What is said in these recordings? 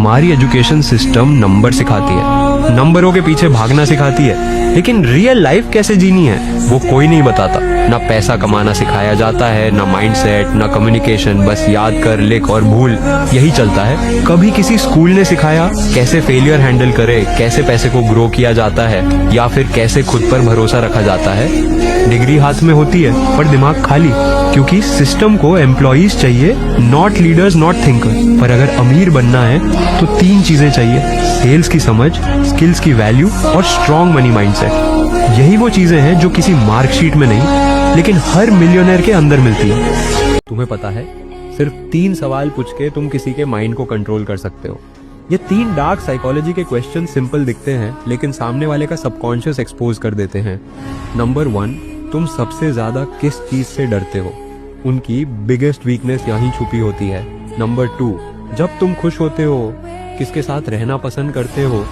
हमारी education system number सिखाती है, नंबरों के पीछे भागना सिखाती है, लेकिन रियल लाइफ कैसे जीनी है वो कोई नहीं बताता। ना पैसा कमाना सिखाया जाता है, ना माइंडसेट, ना कम्युनिकेशन, बस याद कर, लिख और भूल, यही चलता है। कभी किसी स्कूल ने सिखाया कैसे फेलियर हैंडल करे, कैसे पैसे को ग्रो किया जाता है, या फिर कैसे खुद पर भरोसा रखा जाता है। डिग्री हाथ में होती है पर दिमाग खाली, क्योंकि सिस्टम को एम्प्लॉइज चाहिए, नॉट लीडर्स, नॉट थिंकर। पर अगर अमीर बनना है तो 3 चीजें चाहिए: सेल्स की समझ, स्किल्स की वैल्यू और स्ट्रॉन्ग मनी माइंडसेट। यही वो चीजें हैं जो किसी मार्कशीट में नहीं, लेकिन हर मिलियनेयर के अंदर मिलती है। तुम्हें पता है, सिर्फ 3 सवाल पूछ के तुम किसी के माइंड को कंट्रोल कर सकते हो। ये 3 डार्क साइकोलॉजी के क्वेश्चन सिंपल दिखते हैं, लेकिन सामने वाले का सबकॉन्शियस एक्सपोज कर देते हैं। नंबर 1, तुम सबसे ज्यादा किस चीज से डरते हो? उनकी बिगेस्ट वीकनेस यहीं छुपी होती है। नंबर 2, जब तुम खुश होते हो, किसके साथ रहना पसंद करते हो,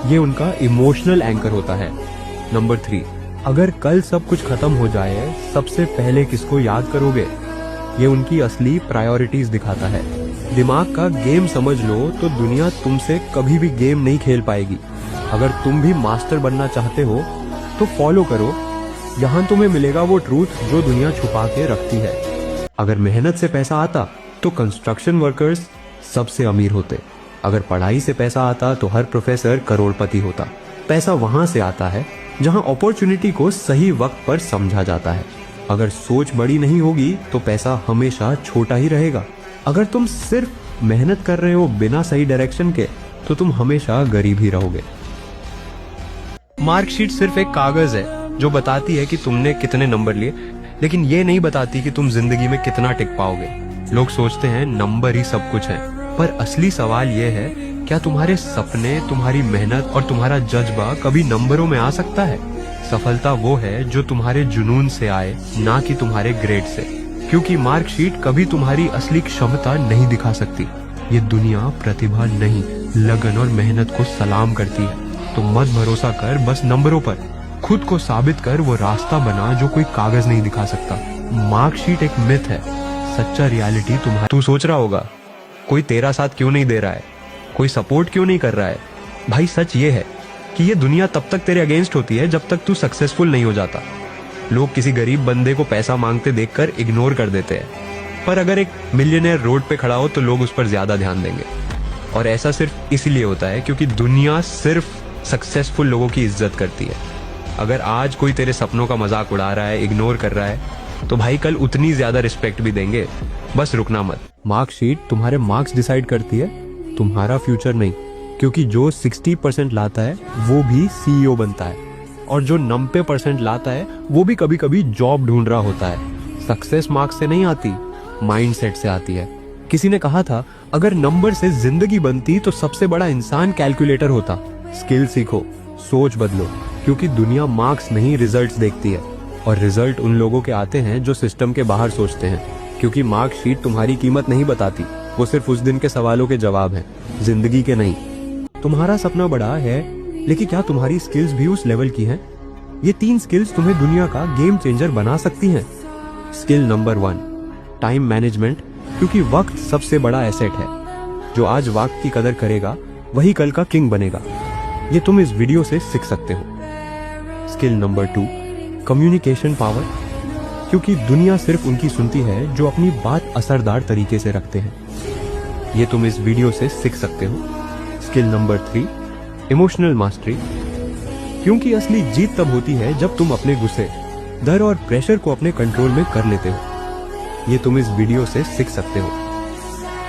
ये उनका इमोशनल एंकर होता है। नंबर 3, अगर कल सब कुछ खत्म हो जाए, सबसे पहले किसको याद करोगे? ये उनकी असली प्रायोरिटीज दिखाता है। दिमाग का गेम समझ लो तो दुनिया तुमसे कभी भी गेम नहीं खेल पाएगी। अगर तुम भी मास्टर बनना चाहते हो तो फॉलो करो, यहाँ तुम्हें मिलेगा वो ट्रूथ जो दुनिया छुपा के रखती है। अगर मेहनत से पैसा आता तो कंस्ट्रक्शन वर्कर्स सबसे अमीर होते। अगर पढ़ाई से पैसा आता तो हर प्रोफेसर करोड़पति होता। पैसा वहां से आता है जहां अपॉर्चुनिटी को सही वक्त पर समझा जाता है। अगर सोच बड़ी नहीं होगी तो पैसा हमेशा छोटा ही रहेगा। अगर तुम सिर्फ मेहनत कर रहे हो बिना सही डायरेक्शन के, तो तुम हमेशा गरीब ही रहोगे। मार्कशीट सिर्फ एक कागज है जो बताती है कि तुमने कितने नंबर लिए, लेकिन ये नहीं बताती कि तुम जिंदगी में कितना टिक पाओगे। लोग सोचते हैं नंबर ही सब कुछ है, पर असली सवाल ये है, क्या तुम्हारे सपने, तुम्हारी मेहनत और तुम्हारा जज्बा कभी नंबरों में आ सकता है? सफलता वो है जो तुम्हारे जुनून से आए, ना कि तुम्हारे ग्रेड से, क्योंकि मार्कशीट कभी तुम्हारी असली क्षमता नहीं दिखा सकती। ये दुनिया प्रतिभा नहीं, लगन और मेहनत को सलाम करती है। तो मत भरोसा कर बस नंबरों पर, खुद को साबित कर वो रास्ता बना जो कोई कागज नहीं दिखा सकता। मार्कशीट एक मिथ है, सच्चा रियलिटी तुम्हारा। तू सोच रहा होगा कोई तेरा साथ क्यों नहीं दे रहा है, कोई सपोर्ट क्यों नहीं कर रहा है? भाई सच ये है कि ये दुनिया तब तक तेरे अगेंस्ट होती है जब तक तू सक्सेसफुल नहीं हो जाता। लोग किसी गरीब बंदे को पैसा मांगते देखकर इग्नोर कर देते हैं, पर अगर एक मिलियनेयर रोड पे खड़ा हो तो लोग उस पर ज्यादा ध्यान देंगे। और ऐसा सिर्फ इसलिए होता है क्योंकि दुनिया सिर्फ सक्सेसफुल लोगों की इज्जत करती है। अगर आज कोई तेरे सपनों का मजाक उड़ा रहा है, इग्नोर कर रहा है, तो भाई कल उतनी ज्यादा रिस्पेक्ट भी देंगे। बस रुकना मत। मार्कशीट तुम्हारे मार्क्स डिसाइड करती है, तुम्हारा फ्यूचर नहीं, क्योंकि जो 60% लाता है वो भी सीईओ बनता है, और जो 90% लाता है वो भी कभी कभी जॉब ढूंढ रहा होता है। सक्सेस मार्क्स से नहीं आती, माइंडसेट से आती है। किसी ने कहा था, अगर नंबर से जिंदगी बनती तो सबसे बड़ा इंसान कैलकुलेटर होता। स्किल सीखो, सोच बदलो, क्योंकि दुनिया मार्क्स नहीं रिजल्ट्स देखती है, और रिजल्ट उन लोगों के आते हैं जो सिस्टम के बाहर सोचते हैं। क्योंकि मार्कशीट तुम्हारी कीमत नहीं बताती, वो सिर्फ उस दिन के सवालों के जवाब हैं, जिंदगी के नहीं। तुम्हारा सपना बड़ा है, लेकिन क्या तुम्हारी स्किल्स भी उस लेवल की हैं? ये 3 स्किल्स तुम्हें दुनिया का गेम चेंजर बना सकती हैं। स्किल नंबर 1, टाइम मैनेजमेंट, क्योंकि वक्त सबसे बड़ा एसेट है। जो आज वक्त की कदर करेगा वही कल का किंग बनेगा। ये तुम इस वीडियो से सीख सकते हो। स्किल नंबर 2, कम्युनिकेशन पावर, क्योंकि दुनिया सिर्फ उनकी सुनती है जो अपनी बात असरदार तरीके से रखते हैं। ये तुम इस वीडियो से सीख सकते हो। स्किल नंबर 3, इमोशनल मास्टरी, क्योंकि असली जीत तब होती है जब तुम अपने गुस्से, डर और प्रेशर को अपने कंट्रोल में कर लेते हो। ये तुम इस वीडियो से सीख सकते हो।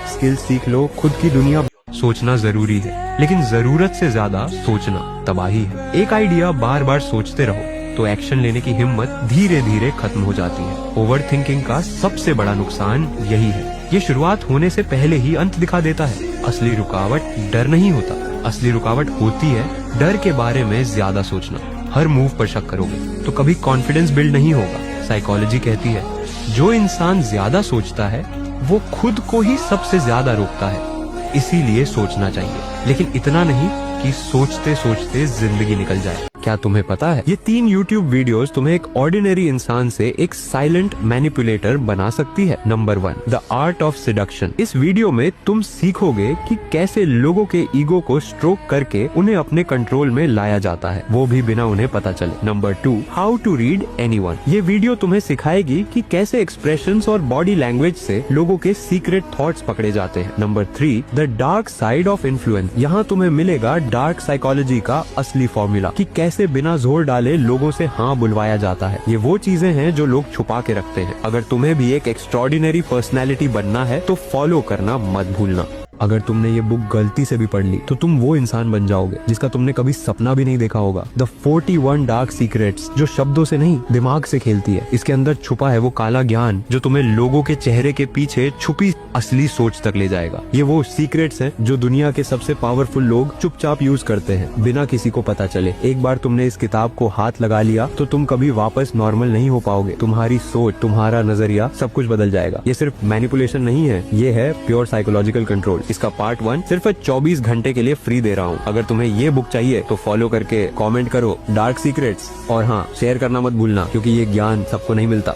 स्किल सीख लो, खुद की दुनिया। सोचना जरूरी है, लेकिन जरूरत से ज्यादा सोचना तबाही है। एक आइडिया बार बार सोचते रहो तो एक्शन लेने की हिम्मत धीरे धीरे खत्म हो जाती है। ओवर थिंकिंग का सबसे बड़ा नुकसान यही है, ये शुरुआत होने से पहले ही अंत दिखा देता है। असली रुकावट डर नहीं होता, असली रुकावट होती है डर के बारे में ज्यादा सोचना। हर मूव पर शक करोगे तो कभी कॉन्फिडेंस बिल्ड नहीं होगा। साइकोलॉजी कहती है, जो इंसान ज्यादा सोचता है वो खुद को ही सबसे ज्यादा रोकता है। इसीलिए सोचना चाहिए, लेकिन इतना नहीं कि सोचते सोचते जिंदगी निकल जाए। क्या तुम्हें पता है ये 3 YouTube वीडियोस तुम्हें एक ऑर्डिनरी इंसान से एक साइलेंट मैनिपुलेटर बना सकती है। Number 1, the art of seduction. इस वीडियो में तुम सीखोगे कि कैसे लोगों के ईगो को स्ट्रोक करके उन्हें अपने कंट्रोल में लाया जाता है, वो भी बिना उन्हें पता चले। Number 2, how to read anyone. ये वीडियो तुम्हें सिखाएगी कि कैसे एक्सप्रेशंस और बॉडी लैंग्वेज से लोगों के सीक्रेट थॉट्स पकड़े जाते हैं। Number 3, the dark side of influence. यहाँ तुम्हें मिलेगा डार्क साइकोलॉजी का असली फॉर्मूला कि कैसे बिना जोर डाले लोगों से हाँ बुलवाया जाता है। ये वो चीजें हैं जो लोग छुपा के रखते हैं। अगर तुम्हें भी एक एक्स्ट्रॉर्डिनरी पर्सनैलिटी बनना है तो फॉलो करना मत भूलना। अगर तुमने ये बुक गलती से भी पढ़ ली तो तुम वो इंसान बन जाओगे जिसका तुमने कभी सपना भी नहीं देखा होगा। द 41 डार्क सीक्रेट्स, जो शब्दों से नहीं दिमाग से खेलती है। इसके अंदर छुपा है वो काला ज्ञान जो तुम्हें लोगों के चेहरे के पीछे छुपी असली सोच तक ले जाएगा। ये वो सीक्रेट्स हैं जो दुनिया के सबसे पावरफुल लोग चुपचाप यूज करते हैं बिना किसी को पता चले। एक बार तुमने इस किताब को हाथ लगा लिया तो तुम कभी वापस नॉर्मल नहीं हो पाओगे। तुम्हारी सोच, तुम्हारा नजरिया, सब कुछ बदल जाएगा। ये सिर्फ मैनिपुलेशन नहीं है, ये है प्योर साइकोलॉजिकल कंट्रोल। इसका पार्ट 1 सिर्फ 24 घंटे के लिए फ्री दे रहा हूँ। अगर तुम्हें ये बुक चाहिए तो फॉलो करके कमेंट करो डार्क सीक्रेट्स, और हाँ, शेयर करना मत भूलना क्योंकि ये ज्ञान सबको नहीं मिलता।